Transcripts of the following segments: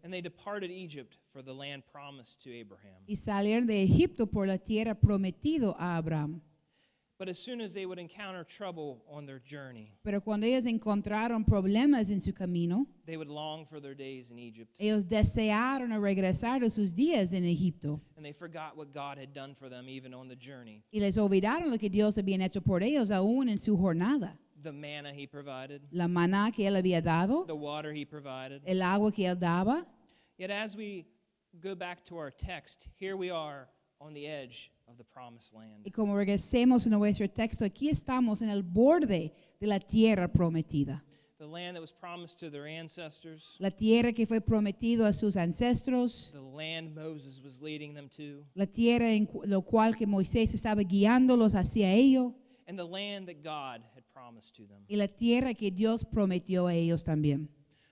And they departed Egypt for the land promised to Abraham. Y salieron de Egipto por la tierra prometido a Abraham. But as soon as they would encounter trouble on their journey, Pero cuando ellos encontraron problemas en su camino, they would long for their days in Egypt. ellos desearon regresar de sus días en Egipto. And they forgot what God had done for them even on the journey. Y les olvidaron lo que Dios había hecho por ellos aún en su jornada. The manna he provided, La maná que él había dado, the water he provided. el agua que él daba. Yet as we go back to our text, here we are on the edge of the promised land. Y como regresemos en nuestro texto, aquí estamos en el borde de la tierra prometida. The land that was promised to their ancestors, La tierra que fue prometido a sus ancestros, the land Moses was leading them to, la tierra en lo cual que Moisés estaba guiándolos hacia ello, and the land that God had promised to them. y la tierra que Dios prometió a ellos también.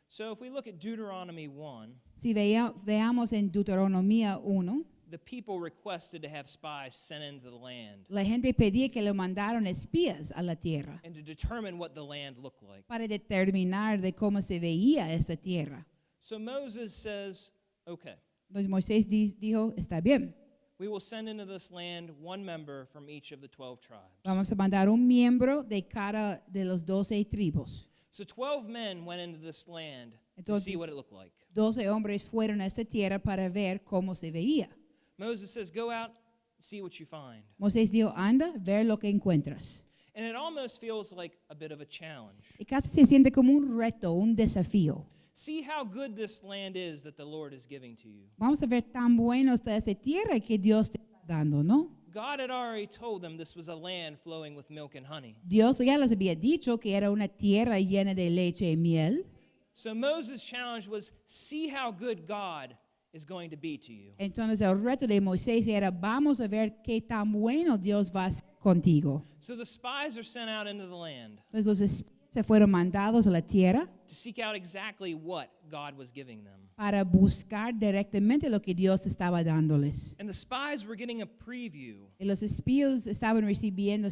So if we look at Deuteronomy 1, Si veamos en Deuteronomía 1, the people requested to have spies sent into the land la gente pedía que le mandaron espías a la tierra and to determine what the land looked like. para determinar de cómo se veía esta tierra. So Moses says, okay, Entonces Moisés dijo, está bien, we will send into this land one member from each of the 12 tribes. vamos a mandar un miembro de cada de los 12 tribus. So 12 men went into this land to Entonces, see what it looked like. 12 hombres fueron a esta tierra para ver cómo se veía. Moses says, go out, see what you find. Moisés dijo, anda, ver lo que encuentras. And it almost feels like a bit of a challenge. Y casi se siente como un reto, un desafío. See how good this land is that the Lord is giving to you. Vamos a ver tan bueno está esa tierra que Dios te está dando, ¿no? God had already told them this was a land flowing with milk and honey. Dios ya les había dicho que era una tierra llena de leche y miel. So Moses' challenge was, see how good God is going to be to you. Entonces el reto de Moisés era, vamos a ver qué tan bueno Dios va a ser contigo. So the spies are sent out into the land Entonces los espías se fueron mandados a la tierra to seek out exactly what God was giving them. para buscar directamente lo que Dios estaba dándoles. And the spies were getting a preview Y los espías estaban recibiendo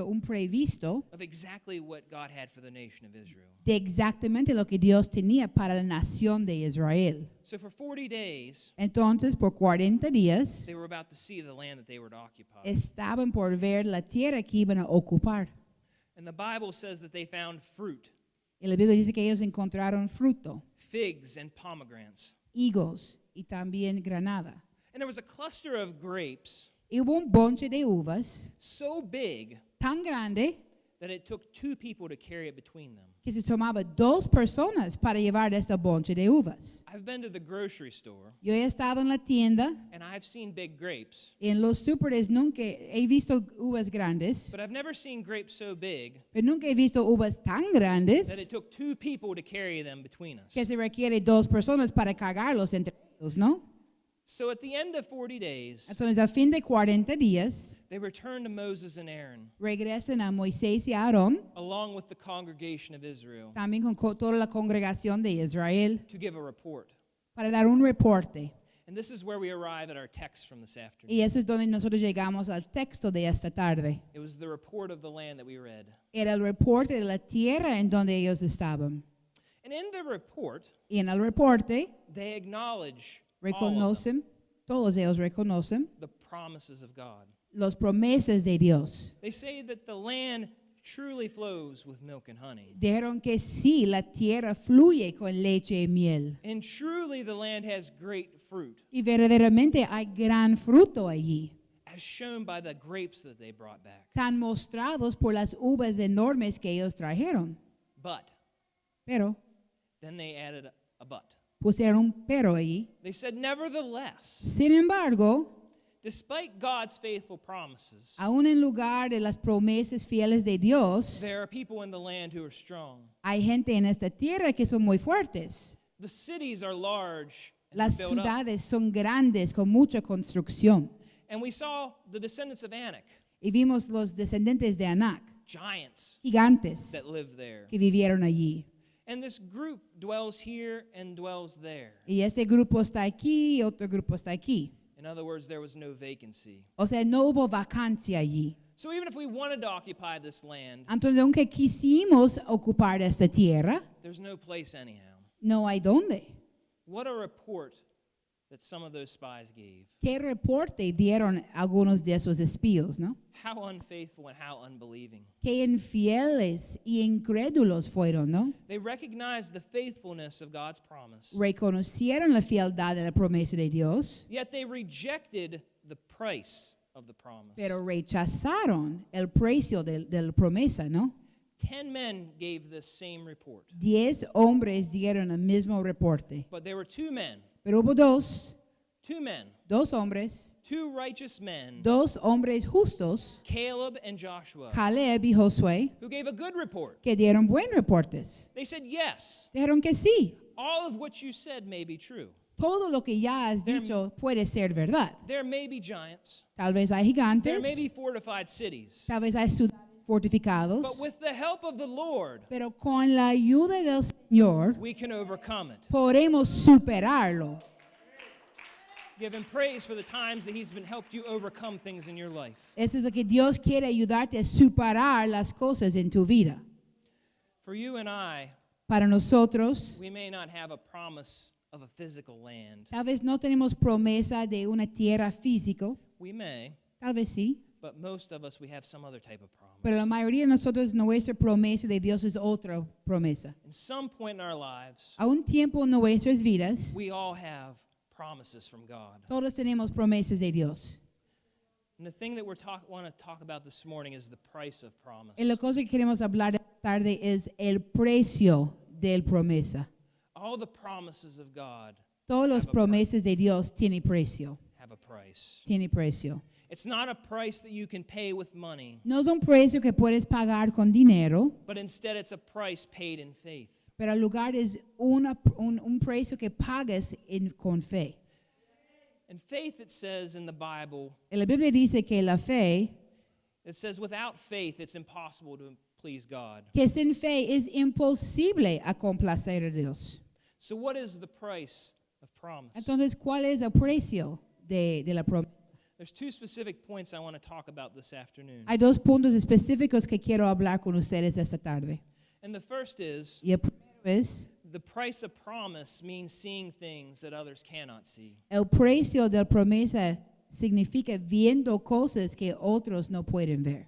un previsto of exactly what God had for the nation of Israel. de exactamente lo que Dios tenía para la nación de Israel. So for 40 days, Entonces, por 40 días, they were about to see the land that they were to occupy. estaban por ver la tierra que iban a ocupar. And the Bible says that they found fruit, Y la Biblia dice que ellos encontraron fruto, figs and pomegranates. higos y también granada. And there was a cluster of grapes Y hubo un bonche de uvas so big tan grande that it took 2 people to carry it between them. que se tomaba 2 personas para llevar esta bonche de uvas. I've been to the grocery store Yo he estado en la tienda and I've seen big grapes, y en los súperes nunca he visto uvas grandes, but I've never seen grapes so big pero nunca he visto uvas tan grandes that it took 2 people to carry them between us. que se requiere 2 personas para cargarlos entre ellos, ¿no? So at the end of 40 days, Entonces, a fin de 40 días, they returned to Moses and Aaron, regresan a Moisés y a Aarón, along with the congregation of Israel, también con toda la congregación de Israel, to give a report. para dar un reporte. And this is where we arrive at our text from this afternoon. Y eso es donde nosotros llegamos al texto de esta tarde. It was the report of the land that we read. Era el reporte de la tierra en donde ellos estaban. And in the report, Y en el reporte they acknowledge reconocen, todos ellos reconocen the promises of God. las promesas de Dios. They say that the land truly flows with milk and honey. Dijeron que sí, la tierra fluye con leche y miel. And truly the land has great fruit, Y verdaderamente hay gran fruto allí, as shown by the grapes that they brought back. tan mostrados por las uvas enormes que ellos trajeron. But Pero then they added a but. pusieron un pero allí. They said, nevertheless, Sin embargo, despite God's faithful promises, aún en lugar de las promesas fieles de Dios, there are people in the land who are strong. hay gente en esta tierra que son muy fuertes. The cities are large and Las built up. ciudades son grandes con mucha construcción. And we saw the descendants of Anak, Y vimos los descendientes de Anac, giants gigantes that lived there. que vivieron allí. And this group dwells here and dwells there. Y este grupo está aquí y otro grupo está aquí. In other words, there was no vacancy. O sea, no hubo vacancia allí. So even if we wanted to occupy this land, Entonces, aunque quisimos ocupar esta tierra, there's no place anyhow. no hay dónde. What a report that some of those spies gave. ¿Qué reporte dieron algunos de esos espías, no? How unfaithful and how unbelieving. Qué infieles y incrédulos fueron, ¿no? They recognized the faithfulness of God's promise, Reconocieron la fealdad de la promesa de Dios, yet they rejected the price of the promise. pero rechazaron el precio de la promesa, ¿no? 10 men gave this same report, 10 hombres dieron el mismo reporte, but there were two men, pero hubo dos hombres, two righteous men, dos hombres justos, Caleb and Joshua, Caleb y Josué, who gave a good report. que dieron buen reportes. They said, yes, Dijeron que sí, all of what you said may be true. todo lo que ya has dicho puede ser verdad. There may be giants. Tal vez hay There may gigantes, be fortified cities. tal vez hay ciudades fortificados, But with the help of the Lord, pero con la ayuda del Señor we can overcome it. podemos superarlo. Give him praise for the times that he's been helped you overcome things in your life. Eso es lo que Dios quiere ayudarte a superar las cosas en tu vida. For you and I, Para nosotros, we may not have a promise of a physical land. tal vez no tenemos promesa de una tierra físico, We may, tal vez sí, but most of us, we have some other type of promise. pero la mayoría de nosotros nuestra promesa de Dios es otra promesa. In some point in our lives, A un tiempo en nuestras vidas, we all have promises from God. todos tenemos promesas de Dios. And the thing that want to talk about this morning is the price of promise. Y la cosa que queremos hablar esta tarde es el precio de la promesa. All the promises of God Todas las have a price. promesas de Dios tienen precio. Have a price. Tiene precio. It's not a price that you can pay with money, No es un precio que puedes pagar con dinero, but instead it's a price paid in faith. pero el lugar es un precio que pagas con fe. And faith, it says in the Bible, En la Biblia dice que la fe, it says without faith it's impossible to please God. que sin fe es imposible a complacer a Dios. So what is the price of promise? Entonces, ¿cuál es el precio de la promesa? There's two specific points I want to talk about this afternoon. Hay dos puntos específicos que quiero hablar con ustedes esta tarde. And the first is, Y el primero es, the price of promise means seeing things that others cannot see. el precio de la promesa significa viendo cosas que otros no pueden ver.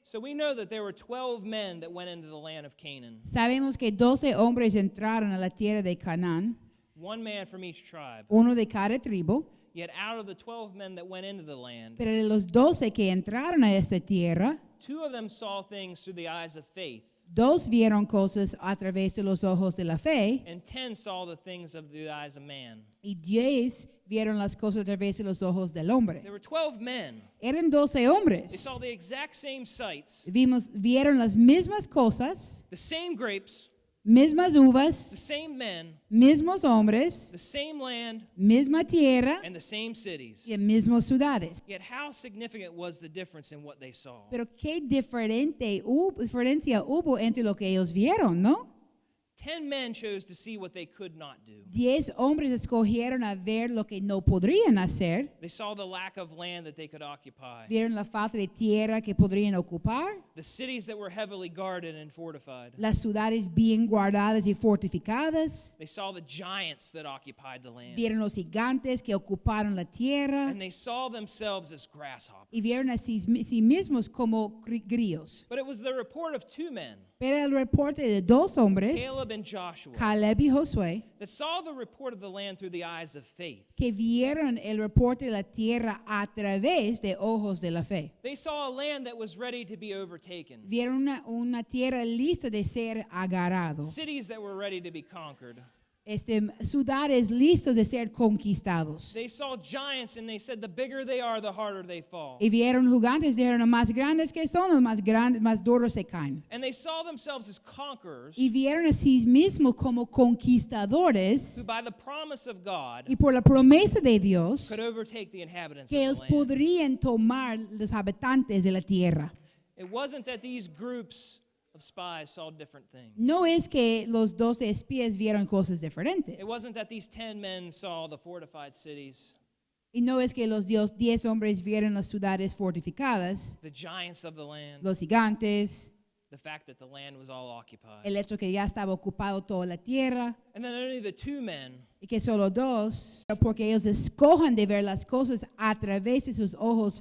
So we know that there were 12 men that went into the land of Canaan, Sabemos que 12 hombres entraron a la tierra de Canaán, one man from each tribe. uno de cada tribu, Yet out of the 12 men that went into the land, pero de los 12 que entraron a esta tierra, 2 of them saw things through the eyes of faith, 2 vieron cosas a través de los ojos de la fe and 10 saw the things of the eyes of man. y 10 vieron las cosas a través de los ojos del hombre. There were 12 men. Eran 12 They hombres. saw the exact same sights, Vieron las mismas cosas, the same grapes, mismas the uvas, same men, mismos hombres, the same land, misma tierra and the same cities. y mismas ciudades. Yet how significant was the difference in what they saw? Pero qué diferencia hubo entre lo que ellos vieron, ¿no? 10 men chose to see what they could not do. 10 hombres escogieron a ver lo que no podrían hacer. They saw the lack of land that they could occupy, Vieron la falta de tierra que podrían ocupar, the cities that were heavily guarded and fortified. las ciudades bien guardadas y fortificadas. They saw the giants that occupied the land. Vieron los gigantes que ocuparon la tierra And they saw themselves as grasshoppers. y vieron a sí mismos como grillos. But it was the report of 2 men, Pero el reporte de 2 hombres, Caleb and Joshua, Caleb y Josué, that saw the report of the land through the eyes of faith. que vieron el reporte de la tierra a través de ojos de la fe. They saw a land that was ready to be overtaken, Vieron una tierra lista de ser agarrado. cities that were ready to be conquered. Ciudades listos de ser conquistados. They saw giants and they said the bigger they are, the harder they fall. Y vieron gigantes, dijeron, más grandes que son, los más grandes, más duros se caen. And they saw themselves as conquerors Y vieron a sí mismos como conquistadores who by the promise of God y por la promesa de Dios could overtake the inhabitants que ellos of the land. podrían tomar los habitantes de la tierra. It wasn't that these groups of spies saw different things. No es que los 12 espías vieron cosas diferentes. It wasn't that these 10 men saw the fortified cities, Y no es que los 10 hombres vieron las ciudades fortificadas, the giants of the land, los gigantes, the fact that the land was all occupied. el hecho que ya estaba ocupado toda la tierra And then only the two men y que solo dos, porque ellos escojan de ver las cosas a través de sus ojos